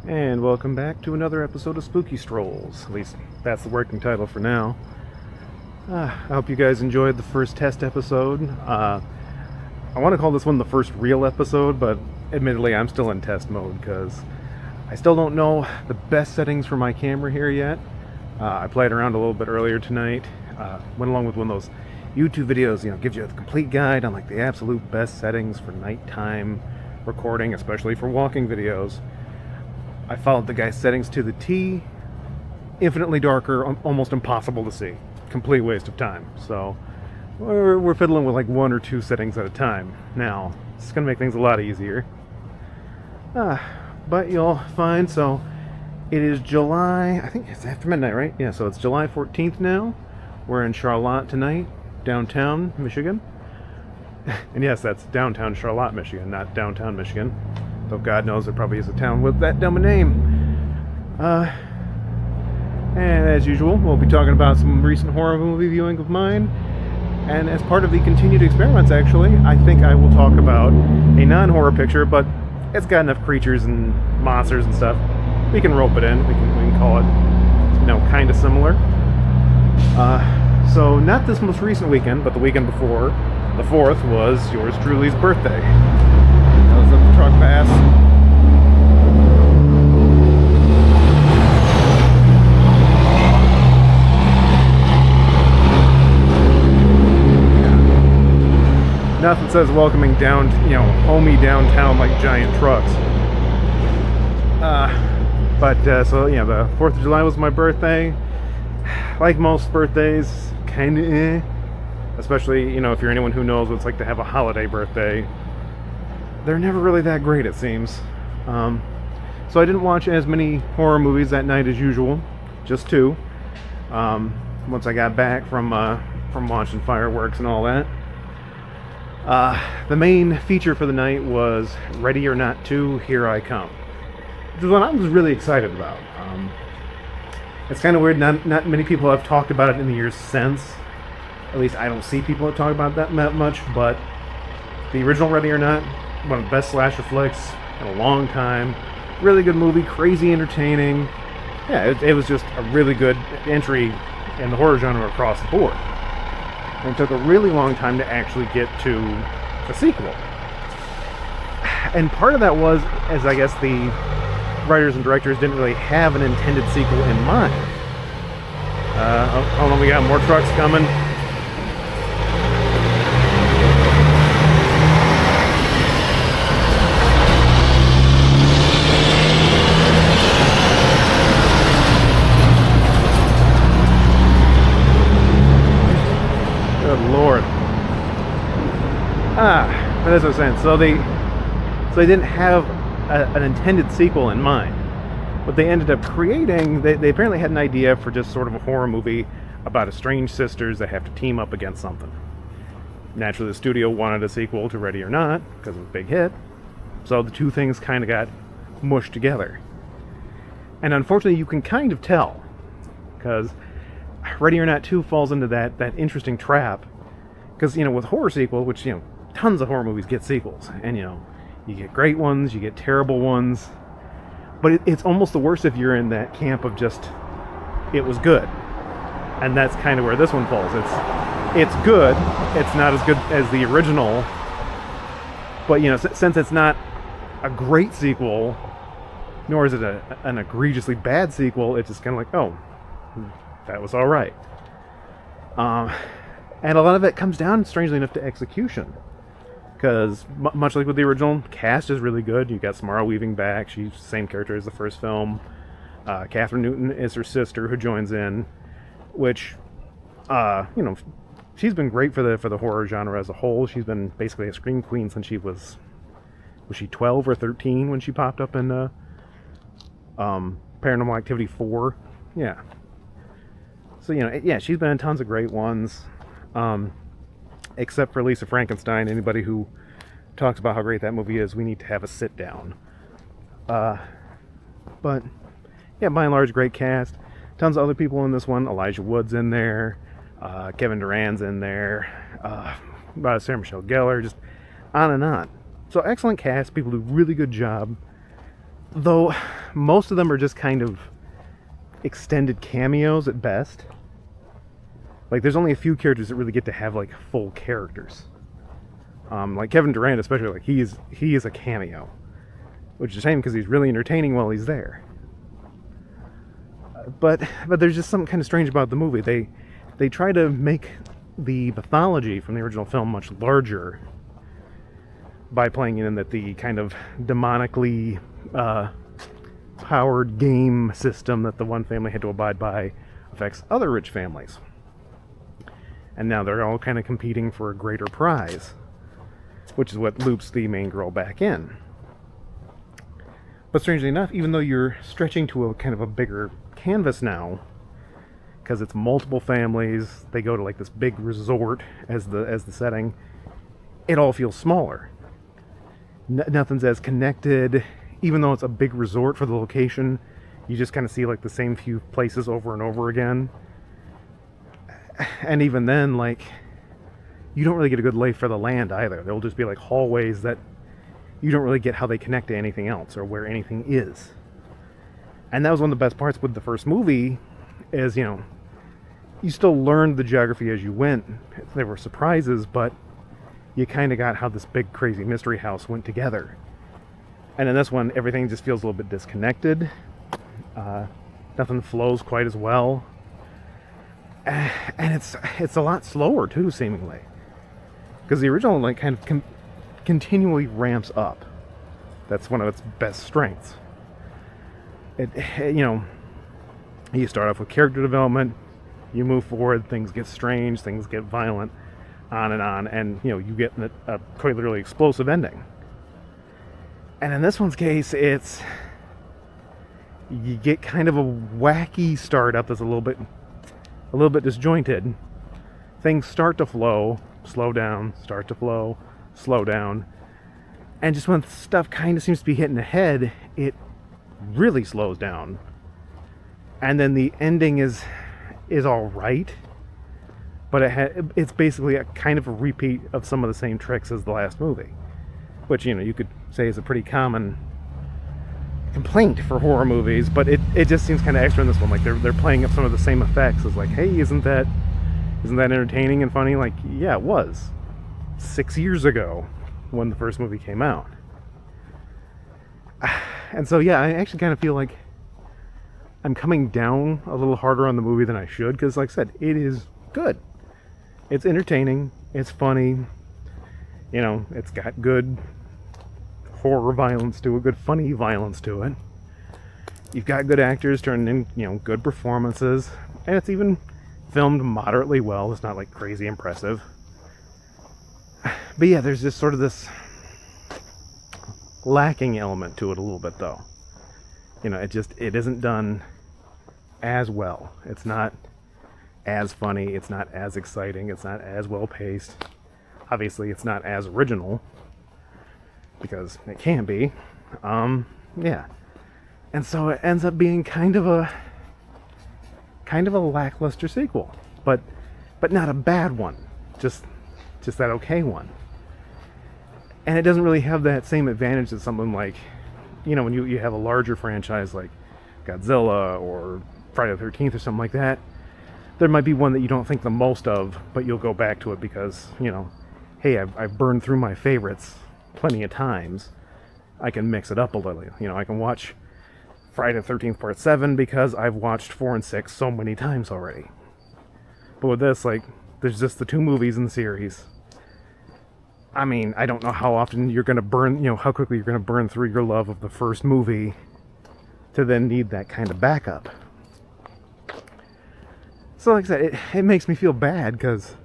And welcome back to another episode of Spooky Strolls. At least that's the working title for now. I hope you guys enjoyed the first test episode. I want to call this one the first real episode, but admittedly I'm still in test mode because I still don't know the best settings for my camera here yet. I played around a little bit earlier tonight. Went along with one of those YouTube videos, gives you a complete guide on like the absolute best settings for nighttime recording, especially for walking videos. I followed the guy's settings to the T. Infinitely darker, almost impossible to see. Complete waste of time. So we're fiddling with like one or two settings at a time. Now, it's going to make things a lot easier. But you'll find, so it is July, I think it's after midnight, right? Yeah, so it's July 14th now. We're in Charlotte tonight, downtown Michigan. And yes, that's downtown Charlotte, Michigan, not downtown Michigan. Though God knows there probably is a town with that dumb a name. And as usual, we'll be talking about some recent horror movie viewing of mine. And as part of the continued experiments, actually, I think I will talk about a non-horror picture, but it's got enough creatures and monsters and stuff. We can rope it in. We can call it, kind of similar. So not this most recent weekend, but the weekend before, the 4th, was yours truly's birthday. I was at the truck pass. Yeah. Nothing says welcoming down, homey downtown like giant trucks. So the 4th of July was my birthday. Like most birthdays, kind of especially, if you're anyone who knows what it's like to have a holiday birthday. They're never really that great, it seems. So I didn't watch as many horror movies that night as usual, just two. Once I got back from launching fireworks and all that. The main feature for the night was Ready or Not 2, Here I Come, which is one I was really excited about. It's kind of weird, not many people have talked about it in the years since. At least I don't see people that talk about that much, but the original Ready or Not, one of the best slasher flicks in a long time. Really good movie, crazy entertaining. Yeah, it was just a really good entry in the horror genre across the board. And it took a really long time to actually get to a sequel. And part of that was, as I guess the writers and directors didn't really have an intended sequel in mind. Hold on, we got more trucks coming. Good Lord. But as I was saying, so they didn't have an intended sequel in mind. What they ended up creating, they apparently had an idea for just sort of a horror movie about estranged sisters that have to team up against something. Naturally, the studio wanted a sequel to Ready or Not because it was a big hit, so the two things kind of got mushed together. And unfortunately, you can kind of tell, because Ready or Not 2 falls into that interesting trap. Because, with horror sequel, which, tons of horror movies get sequels, and, you get great ones, you get terrible ones, but it's almost the worst if you're in that camp of just, it was good. And that's kind of where this one falls. It's good, it's not as good as the original, but, since it's not a great sequel, nor is it an egregiously bad sequel, it's just kind of like, oh, that was alright. And a lot of it comes down, strangely enough, to execution. Because, much like with the original, cast is really good. You got Samara Weaving back. She's the same character as the first film. Catherine Newton is her sister who joins in. Which, she's been great for the horror genre as a whole. She's been basically a scream queen since she was she 12 or 13 when she popped up in Paranormal Activity 4? Yeah. So, she's been in tons of great ones. Except for Lisa Frankenstein. Anybody who talks about how great that movie is, we need to have a sit down. But yeah, by and large, great cast. Tons of other people in this one. Elijah Wood's in there. Kevin Durand's in there. Sarah Michelle Gellar. Just on and on. So excellent cast. People do a really good job. Though most of them are just kind of extended cameos at best. Like, there's only a few characters that really get to have like full characters. Like Kevin Durant, especially, like he is a cameo, which is a shame because he's really entertaining while he's there. But there's just something kind of strange about the movie. They try to make the mythology from the original film much larger by playing in that the kind of demonically powered game system that the one family had to abide by affects other rich families. And now they're all kind of competing for a greater prize, which is what loops the main girl back in. But strangely enough, even though you're stretching to a kind of a bigger canvas now, because it's multiple families, they go to like this big resort as the setting, it all feels smaller. Nothing's as connected. Even though it's a big resort for the location, you just kind of see like the same few places over and over again. And even then, like, you don't really get a good lay for the land either. There'll just be like hallways that you don't really get how they connect to anything else or where anything is. And that was one of the best parts with the first movie, is, you know, you still learned the geography as you went. There were surprises, but you kind of got how this big crazy mystery house went together. And in this one, everything just feels a little bit disconnected. Nothing flows quite as well. And it's a lot slower too, seemingly, because the original like kind of continually ramps up. That's one of its best strengths. You know, you start off with character development, you move forward, things get strange, things get violent, on, and you know, you get a quite literally explosive ending. And in this one's case, you get kind of a wacky startup that's a little bit disjointed. Things start to flow, slow down, start to flow, slow down. And just when stuff kind of seems to be hitting ahead, it really slows down. And then the ending is all right, but it's basically a kind of a repeat of some of the same tricks as the last movie, which, you know, you could say is a pretty common complaint for horror movies, but it just seems kind of extra in this one. Like they're playing up some of the same effects as like, hey, isn't that entertaining and funny? Like, yeah, it was 6 years ago when the first movie came out. And so yeah, I actually kind of feel like I'm coming down a little harder on the movie than I should, because like I said, it is good. It's entertaining, it's funny, you know, it's got good horror violence to it, good funny violence to it. You've got good actors turning in, you know, good performances, and it's even filmed moderately well. It's not like crazy impressive. But yeah, there's just sort of this lacking element to it a little bit, though. You know, it isn't done as well. It's not as funny, it's not as exciting, it's not as well paced. Obviously, it's not as original, because it can be. Yeah. And so it ends up being kind of a lackluster sequel, but not a bad one, just that okay one. And it doesn't really have that same advantage as something like, you know, when you have a larger franchise like Godzilla or Friday the 13th or something like that. There might be one that you don't think the most of, but you'll go back to it because, you know, hey, I've burned through my favorites plenty of times. I can mix it up a little. You know, I can watch Friday the 13th Part 7 because I've watched 4 and 6 so many times already. But with this, like, there's just the 2 movies in the series. I mean, I don't know how often you're going to burn, you know, how quickly you're going to burn through your love of the first movie to then need that kind of backup. So like I said, it makes me feel bad because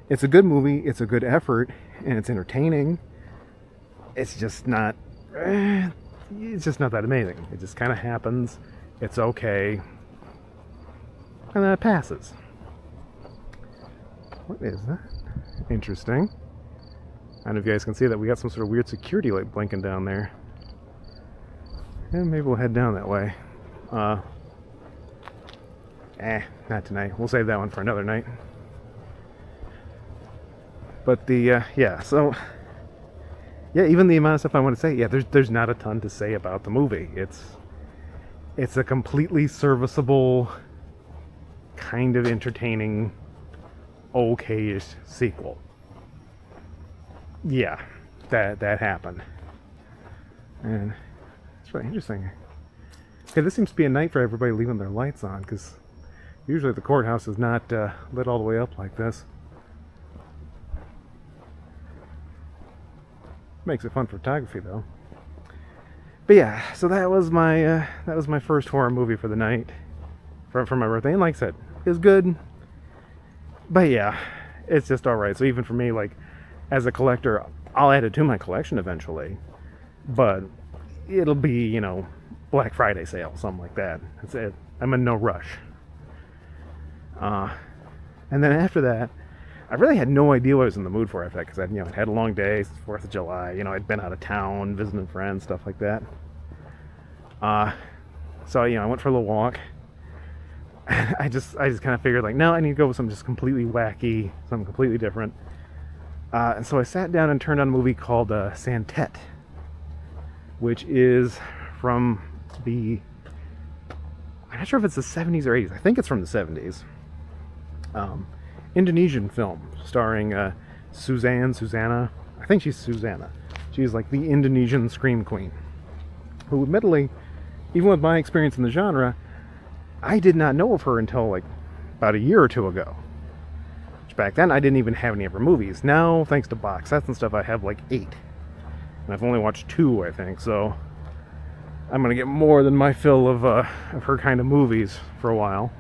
it's a good movie, it's a good effort, and it's entertaining. It's just not that amazing. It just kind of happens. It's okay. And then it passes. What is that? Interesting. I don't know if you guys can see that we got some sort of weird security light blinking down there. And maybe we'll head down that way. Not tonight. We'll save that one for another night. But so yeah, even the amount of stuff I want to say, yeah, there's not a ton to say about the movie. It's It's a completely serviceable, kind of entertaining, okay-ish sequel. Yeah, that happened. And it's really interesting. Okay, this seems to be a night for everybody leaving their lights on, because usually the courthouse is not lit all the way up like this. Makes it fun photography, though. But yeah, so that was my first horror movie for the night, for my birthday. And like I said, it was good. But yeah, it's just all right. So even for me, like as a collector, I'll add it to my collection eventually. But it'll be, you know, Black Friday sale, something like that. That's it. I'm in no rush. And then after that, I really had no idea what I was in the mood for after that, because I'd, I'd had a long day, it's 4th of July, I'd been out of town, visiting friends, stuff like that. So, I went for a little walk. I just kind of figured, like, no, I need to go with something just completely wacky, something completely different. And so I sat down and turned on a movie called Santet, which is from I'm not sure if it's the 70s or 80s. I think it's from the 70s. Indonesian film starring Susanna. I think she's Susanna. She's like the Indonesian scream queen, who admittedly, even with my experience in the genre, I did not know of her until like about a year or two ago. Which back then I didn't even have any of her movies. Now, thanks to box sets and stuff, I have like 8. And I've only watched 2, I think, so I'm gonna get more than my fill of her kind of movies for a while.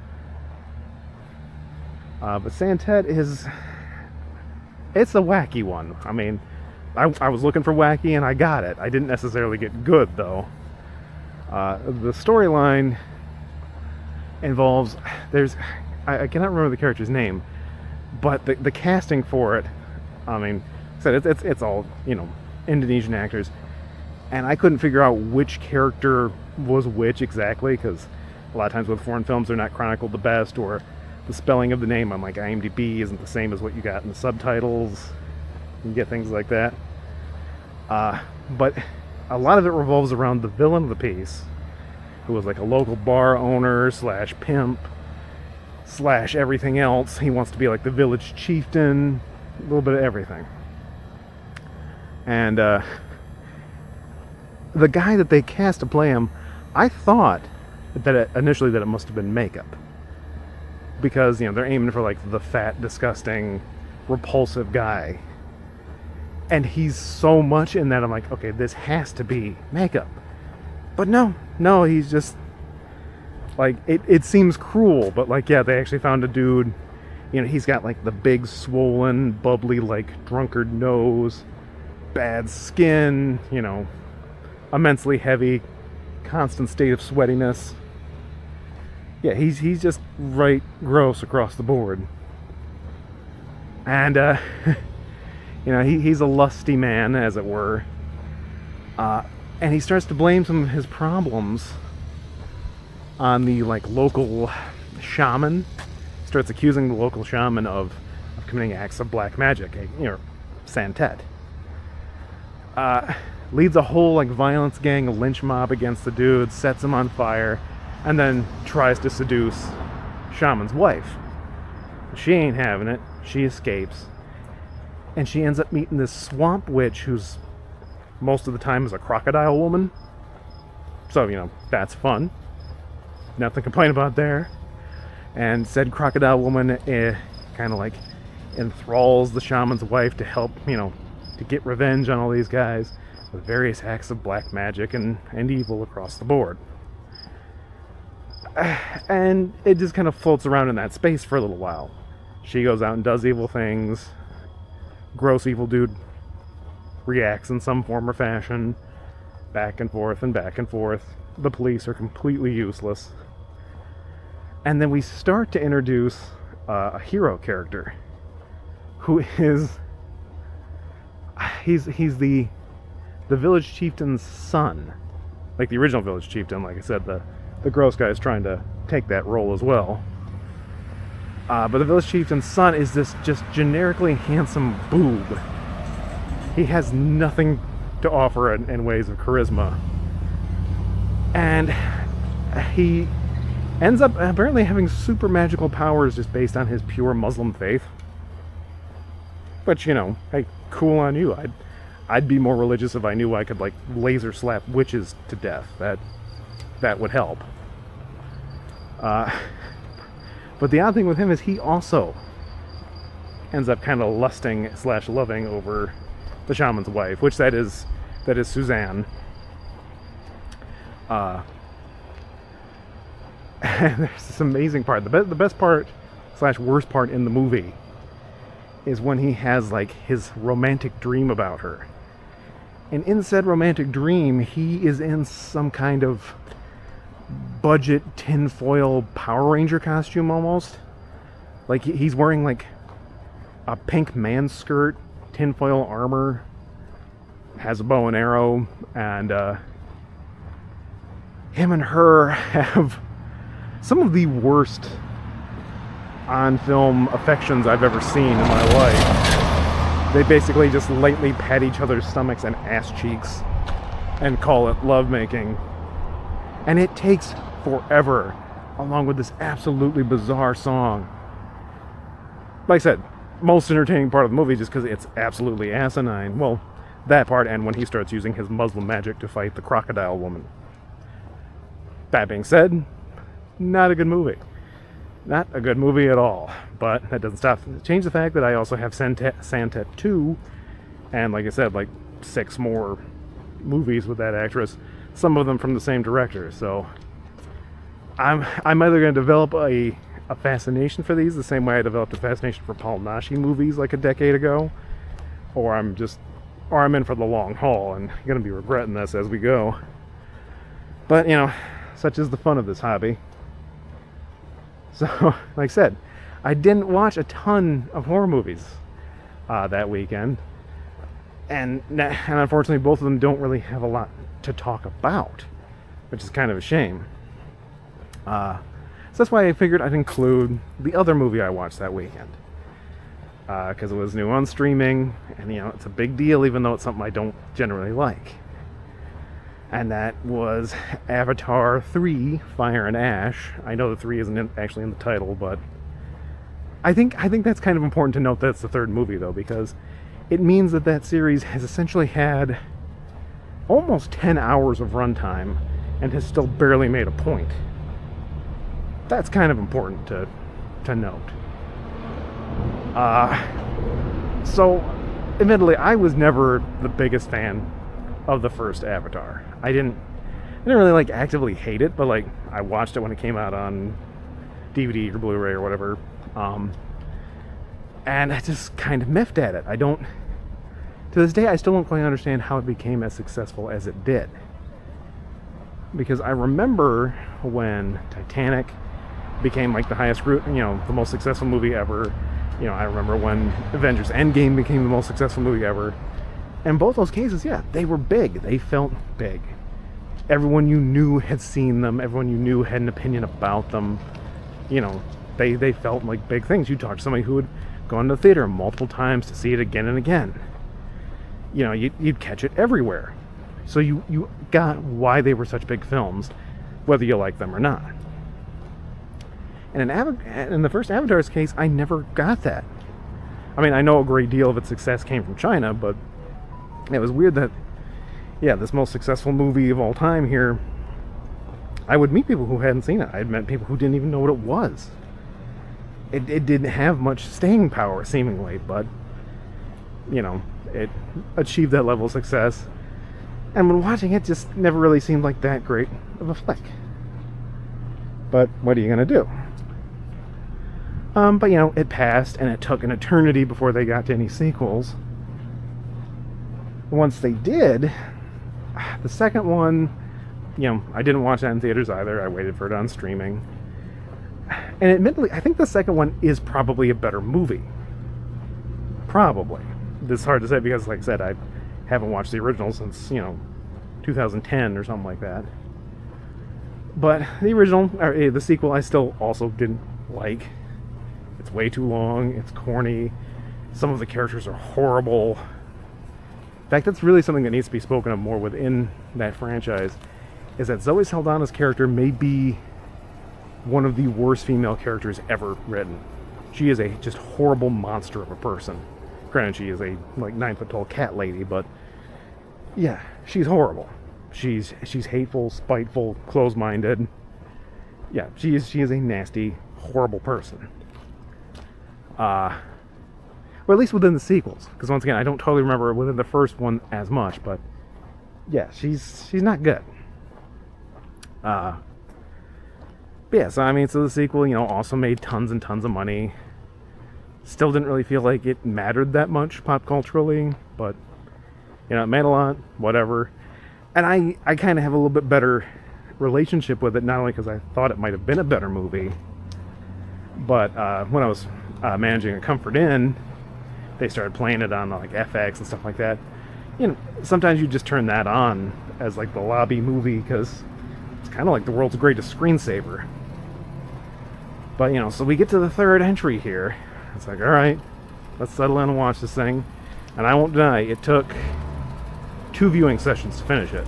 But Santet it's a wacky one. I mean, I was looking for wacky and I got it. I didn't necessarily get good, though. The storyline involves, I cannot remember the character's name, but the casting for it, I mean, it's all, Indonesian actors, and I couldn't figure out which character was which exactly, because a lot of times with foreign films they're not chronicled the best, or the spelling of the name on like IMDb isn't the same as what you got in the subtitles. You get things like that. But a lot of it revolves around the villain of the piece, who was like a local bar owner / pimp / everything else. He wants to be like the village chieftain, a little bit of everything. And the guy that they cast to play him, I thought that initially that it must have been makeup. Because, they're aiming for like the fat, disgusting, repulsive guy. And he's so much in that I'm like, okay, this has to be makeup. But no, he's just like, it seems cruel, but like, yeah, they actually found a dude, he's got like the big, swollen, bubbly, like drunkard nose, bad skin, immensely heavy, constant state of sweatiness. Yeah, he's just right gross across the board. And, he's a lusty man, as it were. And he starts to blame some of his problems on the, like, local shaman. Starts accusing the local shaman of committing acts of black magic, Santet. Leads a whole, like, violence gang, a lynch mob against the dude, sets him on fire, and then tries to seduce shaman's wife. She ain't having it. She escapes. And she ends up meeting this swamp witch who's most of the time is a crocodile woman. So, that's fun. Nothing to complain about there. And said crocodile woman kind of like enthralls the shaman's wife to help, to get revenge on all these guys with various acts of black magic and evil across the board. And it just kind of floats around in that space for a little while. She goes out and does evil things. Gross evil dude reacts in some form or fashion. Back and forth and back and forth. The police are completely useless. And then we start to introduce a hero character who is... He's the village chieftain's son. Like the original village chieftain, like I said, the gross guy is trying to take that role as well. But the village chieftain's son is this just generically handsome boob. He has nothing to offer in ways of charisma. And he ends up apparently having super magical powers just based on his pure Muslim faith. Which, you know, hey, cool on you. I'd be more religious if I knew I could, like, laser slap witches to death. That would help. But the odd thing with him is he also ends up kind of lusting / loving over the shaman's wife, which that is Suzanne. And there's this amazing part. The best part / worst part in the movie is when he has, like, his romantic dream about her. And in said romantic dream, he is in some kind of budget tinfoil Power Ranger costume almost. Like, he's wearing, like, a pink man skirt, tinfoil armor, has a bow and arrow, and him and her have some of the worst on-film affections I've ever seen in my life. They basically just lightly pat each other's stomachs and ass cheeks and call it lovemaking. And it takes forever, along with this absolutely bizarre song. Like I said, most entertaining part of the movie just because it's absolutely asinine. Well, that part, and when he starts using his Muslim magic to fight the crocodile woman. That being said, not a good movie. Not a good movie at all. But that doesn't change the fact that I also have Santet 2, and like I said, like 6 more movies with that actress, some of them from the same director. So I'm either going to develop a fascination for these the same way I developed a fascination for Paul Naschy movies like a decade ago, or I'm in for the long haul and going to be regretting this as we go. But, you know, such is the fun of this hobby. So, like I said, I didn't watch a ton of horror movies that weekend. And unfortunately, both of them don't really have a lot to talk about, which is kind of a shame. So that's why I figured I'd include the other movie I watched that weekend. Because it was new on streaming, and, you know, it's a big deal even though it's something I don't generally like. And that was Avatar 3, Fire and Ash. I know the 3 isn't actually in the title, but I think that's kind of important to note that it's the third movie, though, because it means that series has essentially had almost 10 hours of runtime and has still barely made a point. That's kind of important to note. So, admittedly, I was never the biggest fan of the first Avatar. I didn't really, like, actively hate it, but, like, I watched it when it came out on DVD or Blu-ray or whatever, and I just kind of miffed at it. To this day, I still don't quite understand how it became as successful as it did. Because I remember when Titanic became, like, the most successful movie ever. You know, I remember when Avengers Endgame became the most successful movie ever. In both those cases, yeah, they were big. They felt big. Everyone you knew had seen them. Everyone you knew had an opinion about them. You know, they felt like big things. You talked to somebody who had gone to the theater multiple times to see it again and again. You know, you'd catch it everywhere. So you got why they were such big films, whether you like them or not. And in the first Avatar's case, I never got that. I mean, I know a great deal of its success came from China, but it was weird that, yeah, this most successful movie of all time here, I would meet people who hadn't seen it. I'd met people who didn't even know what it was. It didn't have much staying power, seemingly, but, you know, it achieved that level of success. And when watching it, just never really seemed like that great of a flick. But what are you going to do? But, you know, it passed, and it took an eternity before they got to any sequels. Once they did, the second one, you know, I didn't watch that in theaters either. I waited for it on streaming. And admittedly, I think the second one is probably a better movie. Probably. This is hard to say because, like I said, I haven't watched the original since, you know, 2010 or something like that. But the original, or the sequel, I still also didn't like. It's way too long. It's corny. Some of the characters are horrible. In fact, that's really something that needs to be spoken of more within that franchise, is that Zoe Saldana's character may be one of the worst female characters ever written. She is a just horrible monster of a person. Granted, she is a like 9-foot tall cat lady, but yeah, she's horrible. She's hateful, spiteful, closed-minded. Yeah, she is a nasty, horrible person. Or at least within the sequels, because once again, I don't totally remember within the first one as much, but yeah, she's not good. But yeah, so I mean, so the sequel, also made tons and tons of money. Still didn't really feel like it mattered that much pop culturally, but it made a lot, whatever. And I kind of have a little bit better relationship with it, not only because I thought it might have been a better movie, but when I was managing a Comfort Inn, they started playing it on like FX and stuff like that. Sometimes you just turn that on as like the lobby movie because it's kind of like the world's greatest screensaver. But so we get to the third entry here. It's like, all right, let's settle in and watch this thing. And I won't deny, it took 2 viewing sessions to finish it.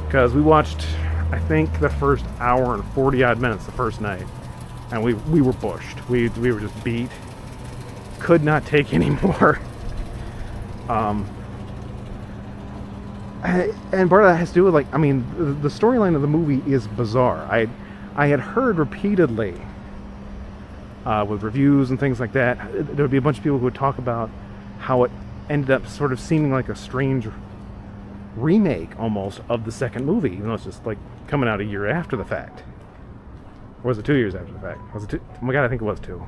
Because we watched, I think, the first hour and 40 odd minutes the first night. And we were bushed. We were just beat. Could not take any more. And part of that has to do with, the storyline of the movie is bizarre. I had heard repeatedly, with reviews and things like that, there would be a bunch of people who would talk about how it ended up sort of seeming like a strange remake, almost, of the second movie, even though it's just, coming out a year after the fact. Or was it 2 years after the fact? Was it 2? Oh my god, I think it was 2.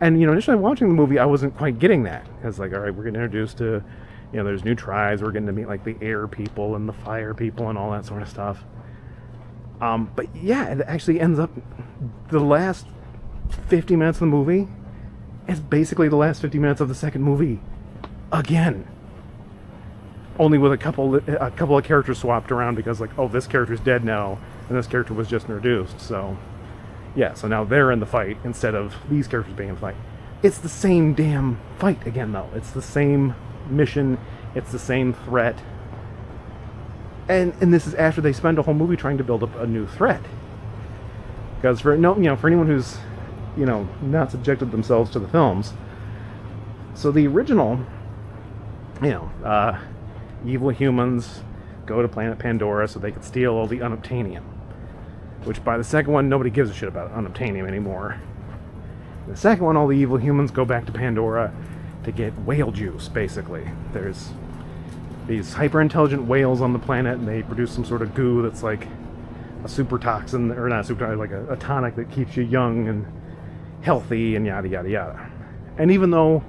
And initially watching the movie, I wasn't quite getting that. Because, all right, we're getting introduced to, there's new tribes, we're getting to meet, the air people and the fire people and all that sort of stuff. But yeah, it actually ends up, the last 50 minutes of the movie is basically the last 50 minutes of the second movie again. Only with a couple of characters swapped around because, this character's dead now, and this character was just introduced, so yeah, so now they're in the fight instead of these characters being in the fight. It's the same damn fight again, though. It's the same mission, it's the same threat. And this is after they spend a whole movie trying to build up a new threat. Because for anyone who's not subjected themselves to the films, so the original, evil humans go to planet Pandora so they could steal all the unobtainium. Which by the second one, nobody gives a shit about unobtainium anymore. In the second one, all the evil humans go back to Pandora to get whale juice, basically. There's these hyper-intelligent whales on the planet, and they produce some sort of goo that's like a super toxin, or not a super toxin, like a tonic that keeps you young and healthy and yada yada yada. And even though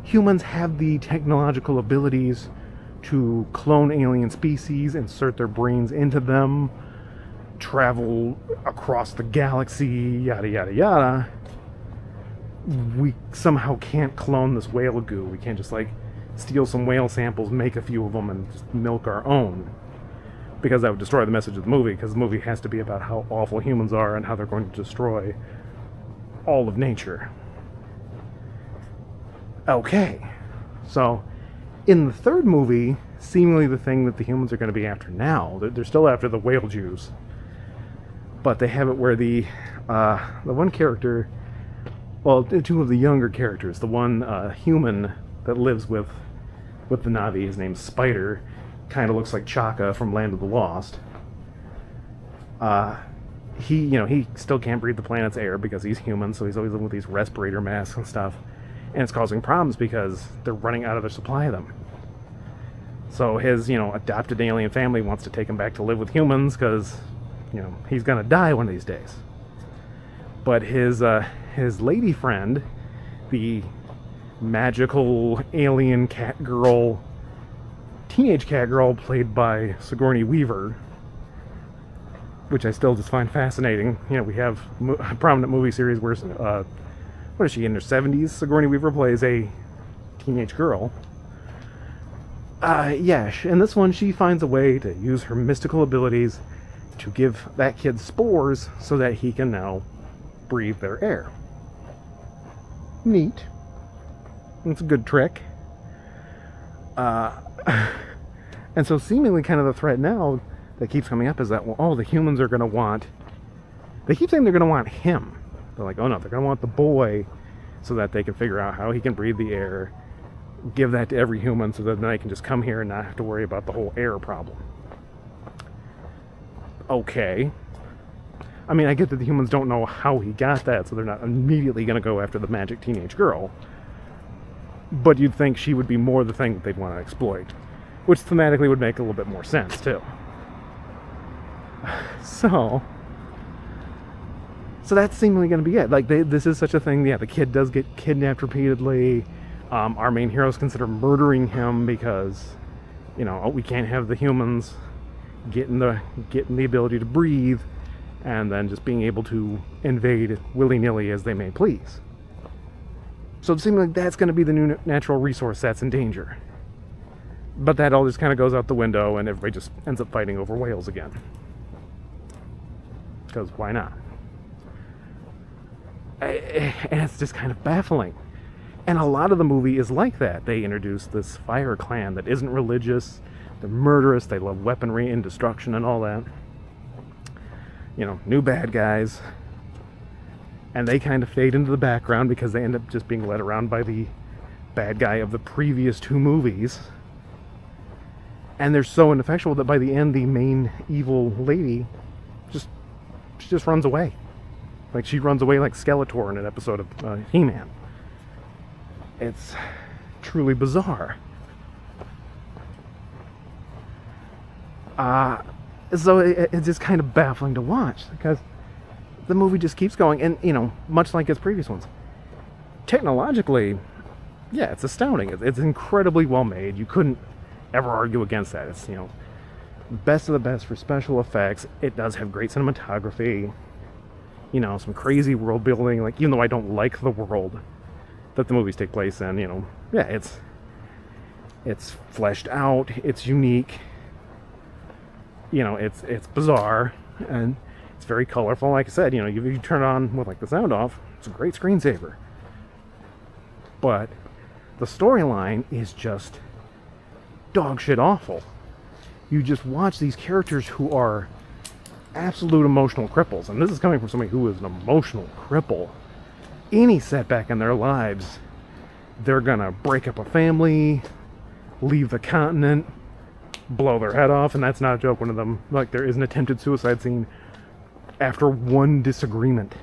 humans have the technological abilities to clone alien species, insert their brains into them, travel across the galaxy, yada yada yada, we somehow can't clone this whale goo. We can't just steal some whale samples, make a few of them, and just milk our own. Because that would destroy the message of the movie, because the movie has to be about how awful humans are and how they're going to destroy all of nature. Okay, so in the third movie, seemingly the thing that the humans are going to be after now, they're still after the whale juice, but they have it where the one character, well, 2 of the younger characters, the one human that lives with the Na'vi, his name's Spider, kind of looks like Chaka from Land of the Lost. He still can't breathe the planet's air because he's human, so he's always living with these respirator masks and stuff. And it's causing problems because they're running out of their supply of them. So his, adopted alien family wants to take him back to live with humans because, he's gonna die one of these days. But his lady friend, the magical alien cat girl, teenage cat girl played by Sigourney Weaver, which I still just find fascinating. We have a prominent movie series where, what is she, in her 70s? Sigourney Weaver plays a teenage girl. Yeah, in this one she finds a way to use her mystical abilities to give that kid spores so that he can now breathe their air. Neat. It's a good trick. And so seemingly kind of the threat now that keeps coming up is that, well, oh, the humans are going to want... They keep saying they're going to want him. They're like, oh no, they're going to want the boy so that they can figure out how he can breathe the air, give that to every human so that then they can just come here and not have to worry about the whole air problem. Okay. I mean, I get that the humans don't know how he got that, so they're not immediately going to go after the magic teenage girl. But you'd think she would be more the thing that they'd want to exploit, which thematically would make a little bit more sense, too. So that's seemingly going to be it. Like, this is such a thing. Yeah, the kid does get kidnapped repeatedly. Our main heroes consider murdering him because, you know, we can't have the humans getting the ability to breathe and then just being able to invade willy-nilly as they may please. So it seems like that's going to be the new natural resource that's in danger. But that all just kind of goes out the window and everybody just ends up fighting over whales again. Because why not? And it's just kind of baffling. And a lot of the movie is like that. They introduce this fire clan that isn't religious, they're murderous, they love weaponry and destruction and all that. You know, new bad guys. And they kind of fade into the background because they end up just being led around by the bad guy of the previous two movies. And they're so ineffectual that by the end, the main evil lady she just runs away. Like, she runs away like Skeletor in an episode of He-Man. It's truly bizarre. So it's just kind of baffling to watch because the movie just keeps going, and, you know, much like its previous ones, technologically, yeah, it's astounding. It's incredibly well made. You couldn't ever argue against that. It's, you know, best of the best for special effects. It does have great cinematography, you know, some crazy world building. Like, even though I don't like the world that the movies take place in, you know, yeah, it's fleshed out, it's unique, you know, it's bizarre, and it's very colorful. Like I said, you know, you turn it on with like the sound off, it's a great screensaver. But the storyline is just dog shit awful. You just watch these characters who are absolute emotional cripples, and this is coming from somebody who is an emotional cripple. Any setback in their lives, they're gonna break up a family, leave the continent, blow their head off, and that's not a joke. One of them, like, there is an attempted suicide scene after one disagreement,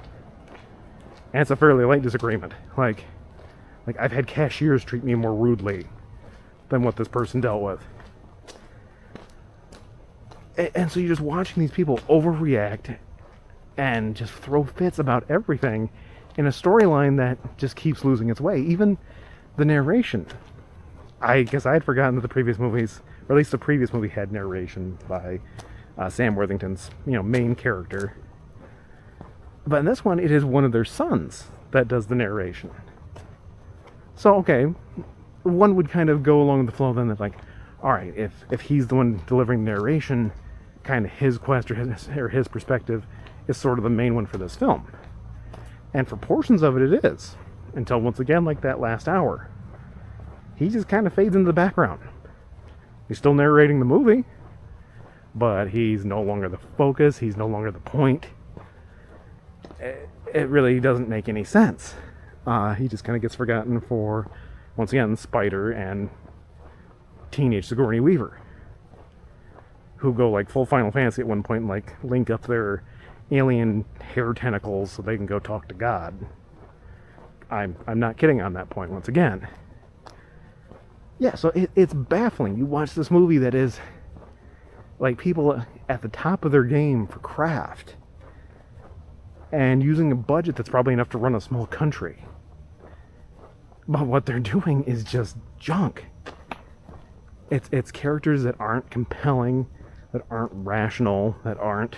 and it's a fairly light disagreement. Like I've had cashiers treat me more rudely than what this person dealt with. And so you're just watching these people overreact and just throw fits about everything in a storyline that just keeps losing its way. Even the narration. I guess I had forgotten that the previous movies, or at least the previous movie, had narration by Sam Worthington's, you know, main character. But in this one, it is one of their sons that does the narration. So, okay, one would kind of go along the flow then of like, all right, if he's the one delivering the narration, kind of his quest or his perspective is sort of the main one for this film. And for portions of it is. Until once again, like that last hour, he just kind of fades into the background. He's still narrating the movie, but he's no longer the focus, he's no longer the point. It really doesn't make any sense. He just kind of gets forgotten for, once again, Spider and teenage Sigourney Weaver, who go like full Final Fantasy at one point and like link up their alien hair tentacles so they can go talk to God. I'm not kidding on that point once again. Yeah, so it's baffling. You watch this movie that is like people at the top of their game for craft and using a budget that's probably enough to run a small country. But what they're doing is just junk. It's characters that aren't compelling, that aren't rational, that aren't...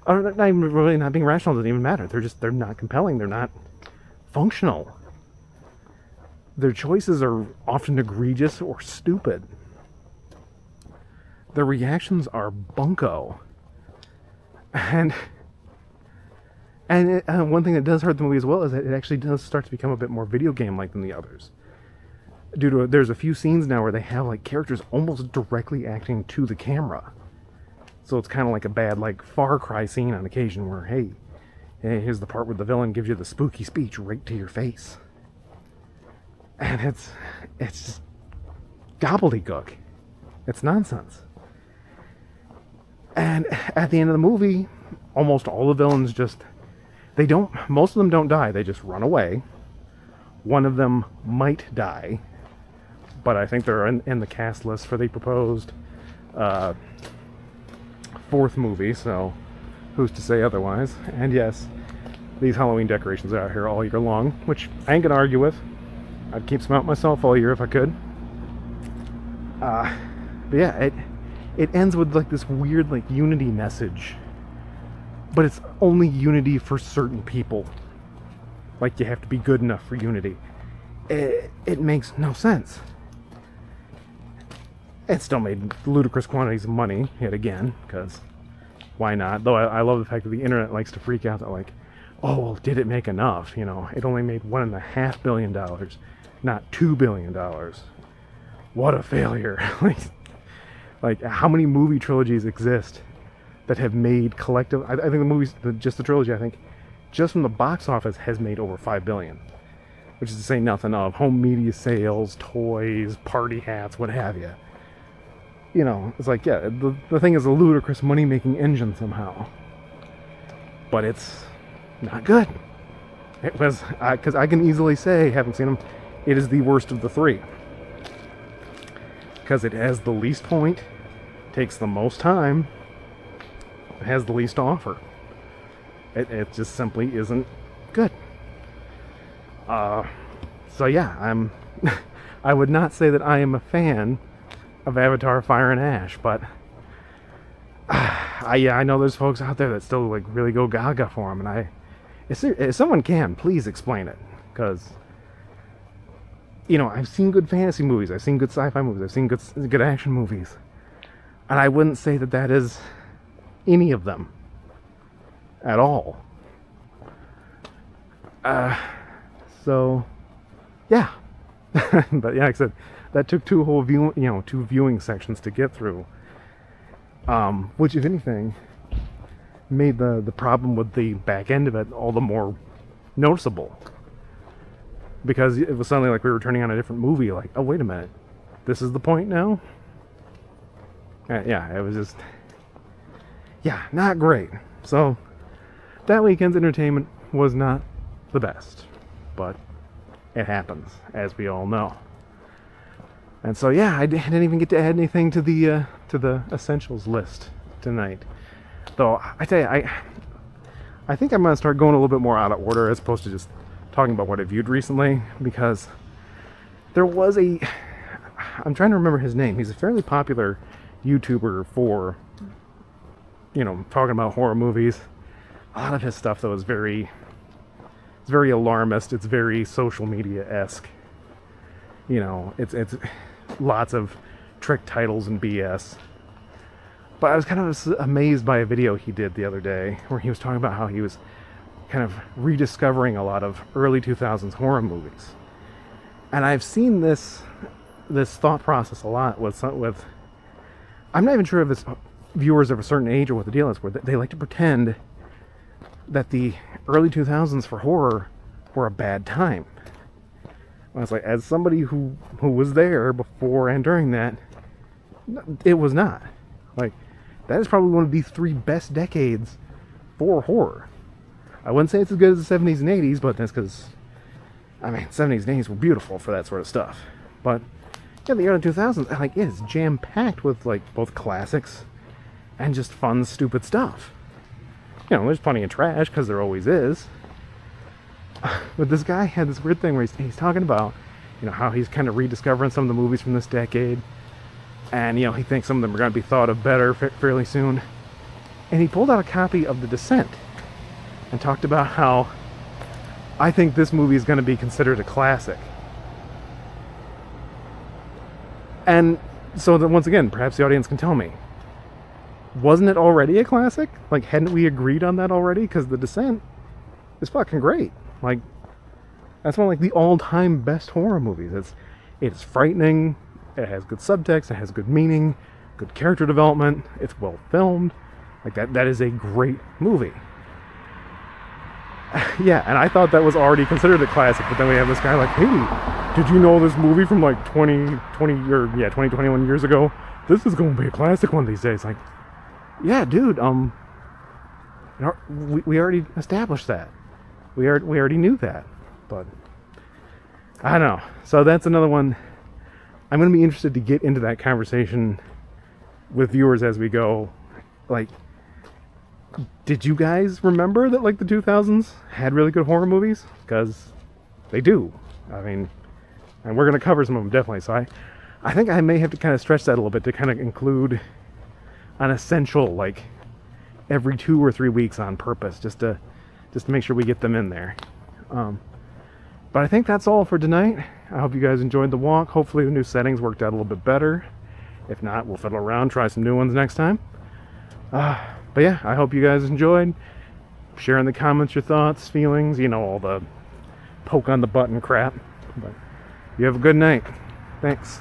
Or not even really not being rational doesn't even matter. They're not compelling, they're not functional. Their choices are often egregious or stupid. Their reactions are bunko. And one thing that does hurt the movie as well is that it actually does start to become a bit more video game-like than the others. due to there's a few scenes now where they have like characters almost directly acting to the camera. So it's kind of like a bad like Far Cry scene on occasion where, hey, here's the part where the villain gives you the spooky speech right to your face. And it's just gobbledygook. It's nonsense. And at the end of the movie, almost all the villains most of them don't die. They just run away. One of them might die, but I think they're in the cast list for the proposed fourth movie, so who's to say otherwise? And yes, these Halloween decorations are out here all year long, which I ain't gonna argue with. I'd keep some out myself all year if I could. But yeah, it ends with like this weird like unity message, but it's only unity for certain people. Like you have to be good enough for unity. It makes no sense. It still made ludicrous quantities of money yet again, because why not? Though I love the fact that the internet likes to freak out that like, oh, well, did it make enough? You know, it only made $1.5 billion, not $2 billion. What a failure. Like how many movie trilogies exist that have made collective, I think the movies, just the trilogy, I think, just from the box office has made over $5 billion. Which is to say nothing of home media sales, toys, party hats, what have you. You know, it's like, yeah, the thing is a ludicrous money-making engine somehow. But it's not good. It was, because I can easily say, having seen them, it is the worst of the three. Because it has the least point, takes the most time, it has the least to offer. It just simply isn't good. So yeah, I would not say that I am a fan of Avatar Fire and Ash, but I know there's folks out there that still like really go gaga for him, and if someone can, please explain it, because you know, I've seen good fantasy movies, I've seen good sci-fi movies, I've seen good action movies, and I wouldn't say that is any of them at all. So yeah. But yeah, like I said, that took two viewing sections to get through, which if anything made the problem with the back end of it all the more noticeable, because it was suddenly like we were turning on a different movie, like, oh wait a minute, this is the point now. Yeah, it was just, yeah, not great. So that weekend's entertainment was not the best, but it happens, as we all know. And so yeah, I didn't even get to add anything to the essentials list tonight. Though I tell you, I think I'm gonna start going a little bit more out of order as opposed to just talking about what I viewed recently, because there was I'm trying to remember his name. He's a fairly popular YouTuber for, you know, talking about horror movies. A lot of his stuff though is very alarmist. It's very social media-esque. You know, it's lots of trick titles and BS. But I was kind of amazed by a video he did the other day where he was talking about how he was kind of rediscovering a lot of early 2000s horror movies. And I've seen this thought process a lot with I'm not even sure if it's viewers of a certain age or what the deal is, where they like to pretend that the early 2000s for horror were a bad time. I was like, as somebody who was there before and during that, it was not. Like, that is probably one of the three best decades for horror. I wouldn't say it's as good as the 70s and 80s, but that's because, I mean, 70s and 80s were beautiful for that sort of stuff. But yeah, the early 2000s, like, it is jam-packed with, like, both classics and just fun, stupid stuff. You know, there's plenty of trash, because there always is. But this guy had this weird thing where he's talking about, you know, how he's kind of rediscovering some of the movies from this decade. And, you know, he thinks some of them are going to be thought of better fairly soon. And he pulled out a copy of The Descent and talked about how, I think this movie is going to be considered a classic. And so that, once again, perhaps the audience can tell me, wasn't it already a classic? Like, hadn't we agreed on that already? Because The Descent is fucking great. Like, that's one of like the all-time best horror movies. It's frightening. It has good subtext. It has good meaning, good character development. It's well filmed. Like that is a great movie. Yeah, and I thought that was already considered a classic, but then we have this guy like, hey, did you know this movie from like 20, 21 years ago? This is going to be a classic one of these days. Like, yeah, dude, we already established that. We already knew that, but I don't know. So that's another one. I'm going to be interested to get into that conversation with viewers as we go. Like, did you guys remember that like the 2000s had really good horror movies? Because they do. I mean, and we're going to cover some of them definitely. So I think I may have to kind of stretch that a little bit to kind of include an essential like every 2 or 3 weeks on purpose, just to make sure we get them in there. But I think that's all for tonight. I hope you guys enjoyed the walk. Hopefully the new settings worked out a little bit better. If not, we'll fiddle around, try some new ones next time. But yeah, I hope you guys enjoyed. Share in the comments your thoughts, feelings, you know, all the poke on the button crap. But you have a good night. Thanks.